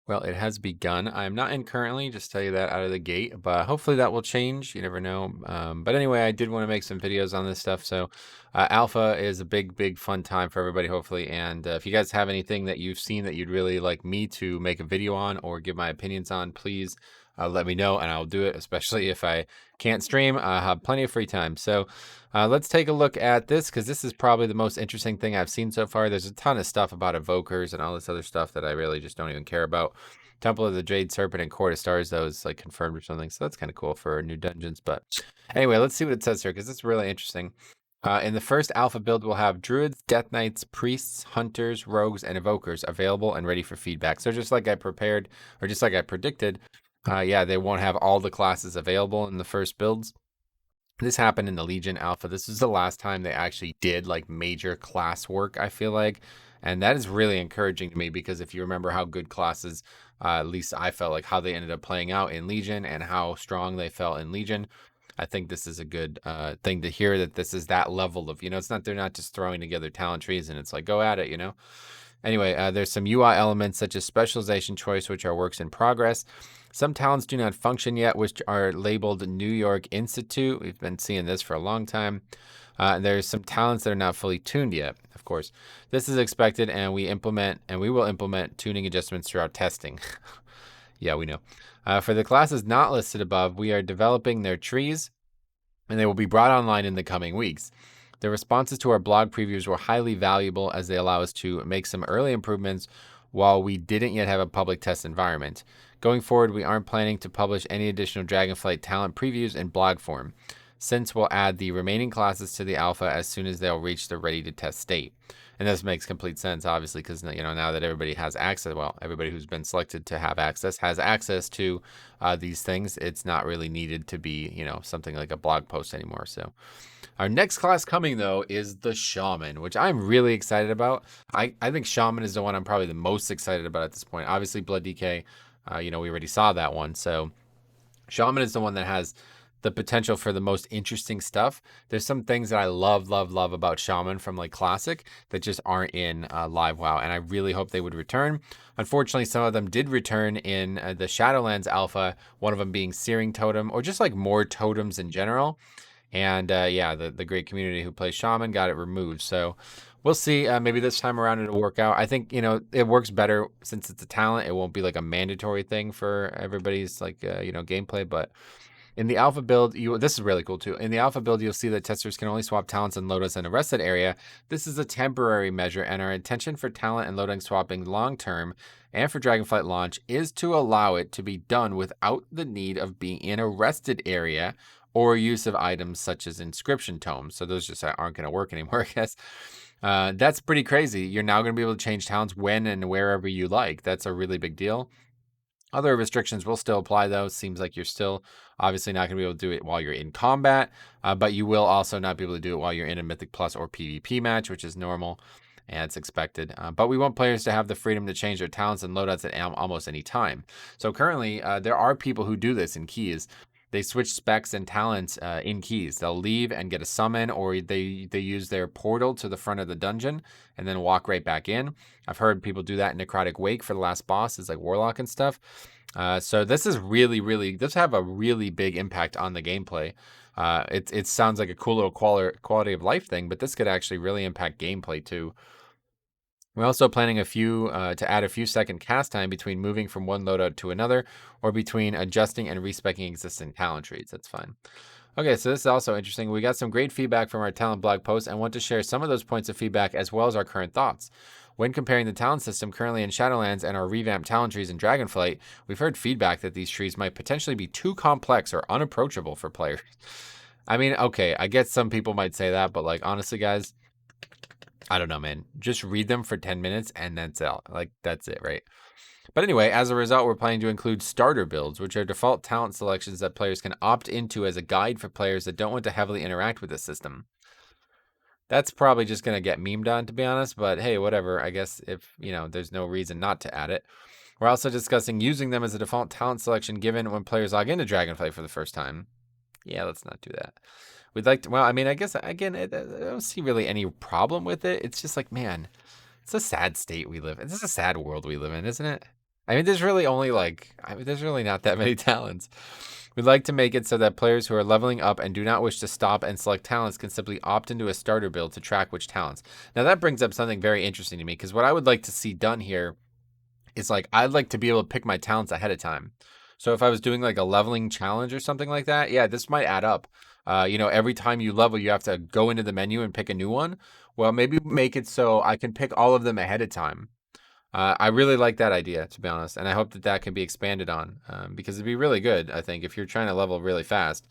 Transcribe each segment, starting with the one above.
Well, it has begun. I'm not in currently, just tell you that out of the gate, but hopefully that will change. You never know. But anyway, I did want to make some videos on this stuff. So, alpha is a big, big fun time for everybody, hopefully. And if you guys have anything that you've seen that you'd really like me to make a video on or give my opinions on, please let me know and I'll do it, especially if I can't stream. I have plenty of free time. So, let's take a look at this because this is probably the most interesting thing I've seen so far. There's a ton of stuff about evokers and all this other stuff that I really just don't even care about. Temple of the Jade Serpent and Court of Stars, though, is like confirmed or something. So that's kind of cool for new dungeons. But anyway, let's see what it says here because it's really interesting. In the first alpha build, we'll have druids, death knights, priests, hunters, rogues, and evokers available and ready for feedback. So just like I prepared, or just like I predicted, yeah, they won't have all the classes available in the first builds. This happened in the Legion Alpha. This is the last time they actually did like major class work, I feel like. And that is really encouraging to me because if you remember how good classes, at least I felt like how they ended up playing out in Legion and how strong they felt in Legion, I think this is a good thing to hear that this is that level of, it's not, they're not just throwing together talent trees and it's like, go at it. Anyway, there's some UI elements such as specialization choice, which are works in progress. Some talents do not function yet, which are labeled New York Institute. We've been seeing this for a long time. There's some talents that are not fully tuned yet, of course. This is expected, and we will implement tuning adjustments throughout testing. Yeah, we know. For the classes not listed above, we are developing their trees, and they will be brought online in the coming weeks. The responses to our blog previews were highly valuable as they allow us to make some early improvements while we didn't yet have a public test environment. Going forward, we aren't planning to publish any additional Dragonflight talent previews in blog form, since we'll add the remaining classes to the alpha as soon as they'll reach the ready to test state. And this makes complete sense, obviously, because now that everybody has access, well, everybody who's been selected to have access has access to these things. It's not really needed to be, something like a blog post anymore. So, our next class coming though is the Shaman, which I'm really excited about. I think Shaman is the one I'm probably the most excited about at this point. Obviously, Blood DK, we already saw that one. So, Shaman is the one that has the potential for the most interesting stuff. There's some things that I love about Shaman from like Classic that just aren't in Live WoW, and I really hope they would return. Unfortunately, some of them did return in the Shadowlands Alpha, one of them being Searing Totem, or just like more totems in general. And yeah, the great community who plays Shaman got it removed. So we'll see. Maybe this time around it'll work out. I think, it works better since it's a talent. It won't be like a mandatory thing for everybody's like, gameplay. But in the alpha build, this is really cool too. In the alpha build, you'll see that testers can only swap talents and loadouts in a rested area. This is a temporary measure, and our intention for talent and loading swapping long term and for Dragonflight launch is to allow it to be done without the need of being in a rested area or use of items such as inscription tomes. So those just aren't going to work anymore, I guess. That's pretty crazy. You're now going to be able to change talents when and wherever you like. That's a really big deal. Other restrictions will still apply, though. Seems like you're still obviously not going to be able to do it while you're in combat, but you will also not be able to do it while you're in a Mythic Plus or PvP match, which is normal and it's expected. But we want players to have the freedom to change their talents and loadouts at almost any time. So currently, there are people who do this in keys. They switch specs and talents in keys. They'll leave and get a summon, or they use their portal to the front of the dungeon and then walk right back in. I've heard people do that in Necrotic Wake for the last boss, is like Warlock and stuff. So this is this have a really big impact on the gameplay. It sounds like a cool little quality of life thing, but this could actually really impact gameplay too. We're also planning to add a few second cast time between moving from one loadout to another, or between adjusting and respecking existing talent trees. That's fine. Okay, so this is also interesting. We got some great feedback from our talent blog post and want to share some of those points of feedback as well as our current thoughts. When comparing the talent system currently in Shadowlands and our revamped talent trees in Dragonflight, we've heard feedback that these trees might potentially be too complex or unapproachable for players. I mean, okay, I guess some people might say that, but like honestly, guys, I don't know, man. Just read them for 10 minutes and that's it. Like, that's it, right? But anyway, as a result, we're planning to include starter builds, which are default talent selections that players can opt into as a guide for players that don't want to heavily interact with the system. That's probably just going to get memed on, to be honest, but hey, whatever. I guess if, there's no reason not to add it. We're also discussing using them as a default talent selection given when players log into Dragonflight for the first time. Yeah, let's not do that. We'd like to, well, I mean, I guess, again, I don't see really any problem with it. It's just like, man, it's a sad state we live in. It's a sad world we live in, isn't it? I mean, there's really only like, I mean, there's really not that many talents. We'd like to make it so that players who are leveling up and do not wish to stop and select talents can simply opt into a starter build to track which talents. Now, that brings up something very interesting to me, because what I would like to see done here is like, I'd like to be able to pick my talents ahead of time. So if I was doing like a leveling challenge or something like that, yeah, this might add up. Every time you level, you have to go into the menu and pick a new one. Well, maybe make it so I can pick all of them ahead of time. I really like that idea, to be honest, and I hope that that can be expanded on, because it'd be really good. I think if you're trying to level really fast,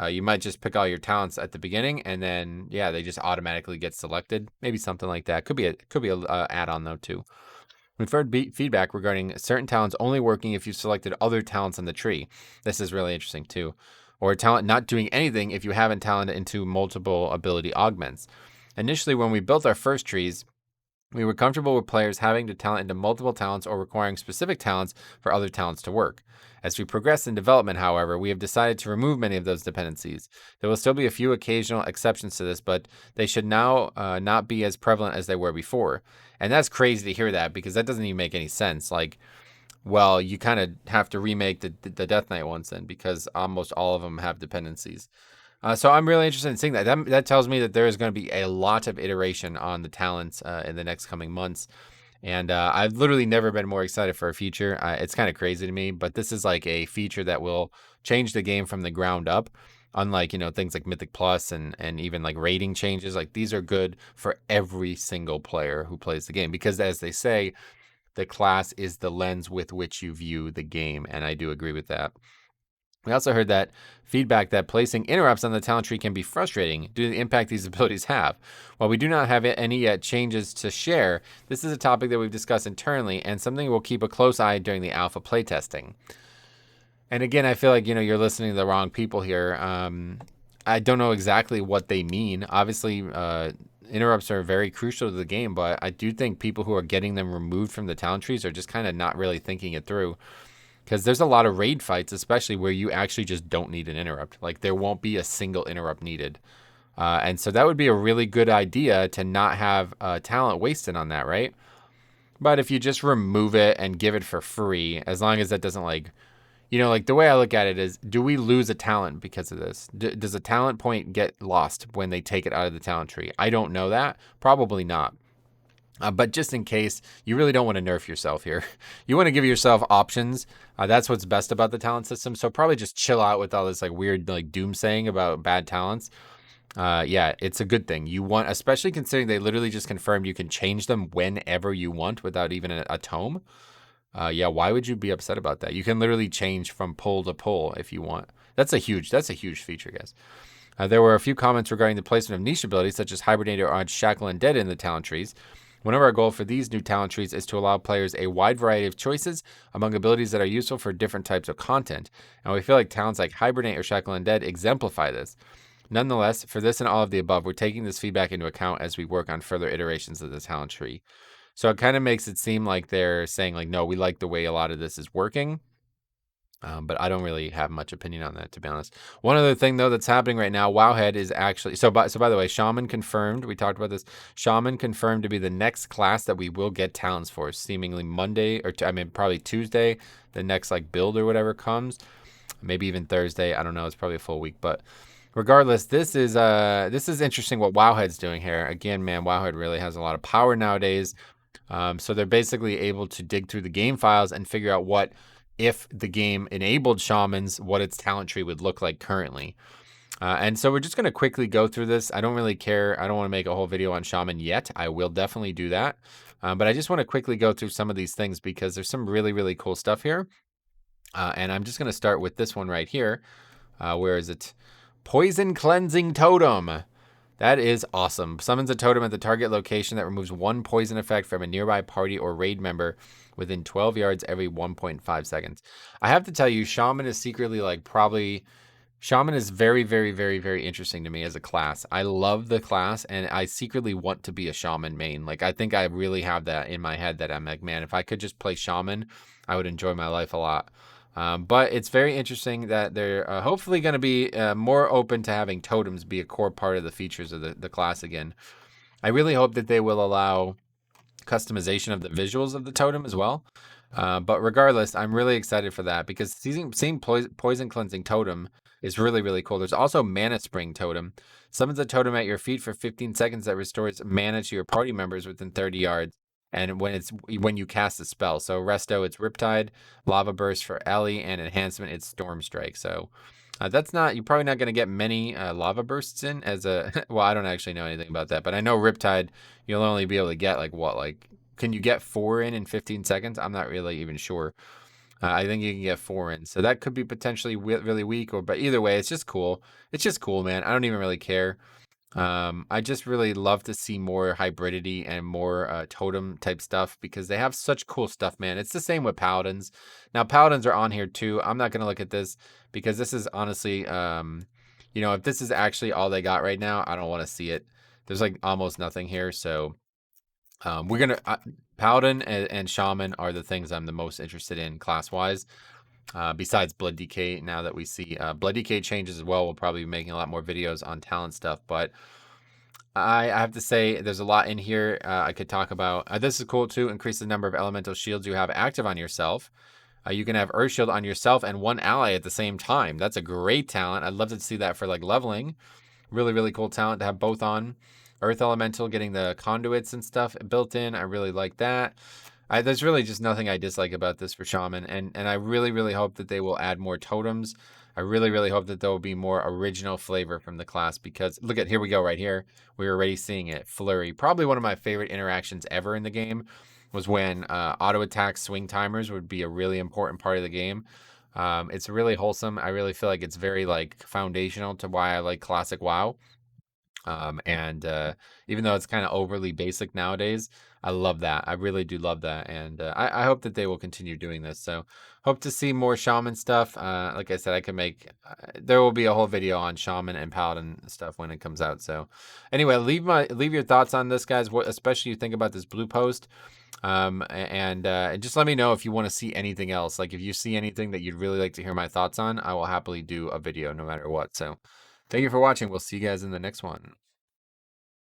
you might just pick all your talents at the beginning, and then yeah, they just automatically get selected. Maybe something like that. Could be a add-on though too. We've heard feedback regarding certain talents only working if you selected other talents in the tree. This is really interesting too. Or a talent not doing anything if you haven't talented into multiple ability augments. Initially, when we built our first trees, we were comfortable with players having to talent into multiple talents or requiring specific talents for other talents to work. As we progress in development, however, we have decided to remove many of those dependencies. There will still be a few occasional exceptions to this, but they should now not be as prevalent as they were before. And that's crazy to hear that, because that doesn't even make any sense. Like, well, you kind of have to remake the Death Knight ones then, because almost all of them have dependencies. So I'm really interested in seeing that. That tells me that there is going to be a lot of iteration on the talents in the next coming months. And I've literally never been more excited for a feature. It's kind of crazy to me, but this is like a feature that will change the game from the ground up. Unlike, things like Mythic Plus and even like rating changes, like these are good for every single player who plays the game, because as they say, the class is the lens with which you view the game. And I do agree with that. We also heard that feedback that placing interrupts on the talent tree can be frustrating due to the impact these abilities have. While we do not have any yet changes to share, this is a topic that we've discussed internally and something we'll keep a close eye during the alpha playtesting. And again, I feel like, you're listening to the wrong people here. I don't know exactly what they mean. Obviously, interrupts are very crucial to the game, but I do think people who are getting them removed from the talent trees are just kind of not really thinking it through. Because there's a lot of raid fights, especially where you actually just don't need an interrupt. Like, there won't be a single interrupt needed. And so that would be a really good idea to not have talent wasted on that, right? But if you just remove it and give it for free, as long as that doesn't like the way I look at it is, do we lose a talent because of this? Does a talent point get lost when they take it out of the talent tree? I don't know that. Probably not. But just in case, you really don't want to nerf yourself here. You want to give yourself options. That's what's best about the talent system. So probably just chill out with all this like weird like doomsaying about bad talents. Yeah, it's a good thing. You want, especially considering they literally just confirmed you can change them whenever you want without even a tome. Yeah, why would you be upset about that? You can literally change from pull to pull if you want. That's a huge feature, guys. There were a few comments regarding the placement of niche abilities such as Hibernate or Shackle Undead in the talent trees. One of our goals for these new talent trees is to allow players a wide variety of choices among abilities that are useful for different types of content, and we feel like talents like Hibernate or Shackle Undead exemplify this. Nonetheless, for this and all of the above, we're taking this feedback into account as we work on further iterations of the talent tree. So it kind of makes it seem like they're saying like, no, we like the way a lot of this is working. But I don't really have much opinion on that, to be honest. One other thing, though, that's happening right now, Wowhead is actually... So by the way, Shaman confirmed. We talked about this. Shaman confirmed to be the next class that we will get talents for, seemingly Monday, or probably Tuesday, the next like build or whatever comes. Maybe even Thursday. I don't know. It's probably a full week. But regardless, this is interesting what Wowhead's doing here. Again, man, Wowhead really has a lot of power nowadays. So they're basically able to dig through the game files and figure out what... if the game enabled shamans, what its talent tree would look like currently. And so we're just going to quickly go through this. I don't really care. I don't want to make a whole video on shaman yet. I will definitely do that. But I just want to quickly go through some of these things because there's some really, really cool stuff here. And I'm just going to start with this one right here. Where is it? Poison Cleansing Totem. That is awesome. Summons a totem at the target location that removes one poison effect from a nearby party or raid member within 12 yards every 1.5 seconds. I have to tell you, Shaman is secretly Shaman is very, very, very, very interesting to me as a class. I love the class, and I secretly want to be a Shaman main. Like, I think I really have that in my head that I'm like, man, if I could just play Shaman, I would enjoy my life a lot. But it's very interesting that they're hopefully going to be more open to having totems be a core part of the features of the class again. I really hope that they will allow customization of the visuals of the totem as well. But regardless, I'm really excited for that because seeing poison cleansing totem is really, really cool. There's also mana spring totem. Summons a totem at your feet for 15 seconds that restores mana to your party members within 30 yards. And when you cast a spell. So Resto, it's Riptide, Lava Burst for Ellie, and Enhancement, it's Storm Strike. So that's not, you're probably not going to get many Lava Bursts in as a, well, I don't actually know anything about that, but I know Riptide, you'll only be able to get like what, like, can you get 4 in 15 seconds? I'm not really even sure. I think you can get 4 in. So that could be potentially really weak, but either way, it's just cool. It's just cool, man. I don't even really care. I just really love to see more hybridity and more totem type stuff because they have such cool stuff, man. It's the same with Paladins. Now, Paladins are on here too. I'm not going to look at this because this is honestly, if this is actually all they got right now, I don't want to see it. There's like almost nothing here. So we're going to, Paladin and Shaman are the things I'm the most interested in class wise. Besides Blood DK, now that we see Blood DK changes as well, we'll probably be making a lot more videos on talent stuff. But I have to say, there's a lot in here I could talk about. This is cool too. Increase the number of elemental shields you have active on yourself. You can have Earth Shield on yourself and one ally at the same time. That's a great talent. I'd love to see that for like leveling. Really, really cool talent to have both on. Earth Elemental getting the conduits and stuff built in. I really like that. There's really just nothing I dislike about this for Shaman, and I really, really hope that they will add more totems. I really, really hope that there will be more original flavor from the class because look at, here we go right here. We're already seeing it. Flurry, probably one of my favorite interactions ever in the game was when auto attack swing timers would be a really important part of the game. It's really wholesome. I really feel like it's very like foundational to why I like classic WoW. And even though it's kind of overly basic nowadays, I love that. I really do love that. And I hope that they will continue doing this. So hope to see more Shaman stuff. Like I said, I can make, there will be a whole video on Shaman and Paladin stuff when it comes out. So anyway, leave your thoughts on this, guys. What especially you think about this blue post. And just let me know if you want to see anything else. Like if you see anything that you'd really like to hear my thoughts on, I will happily do a video no matter what. So thank you for watching. We'll see you guys in the next one.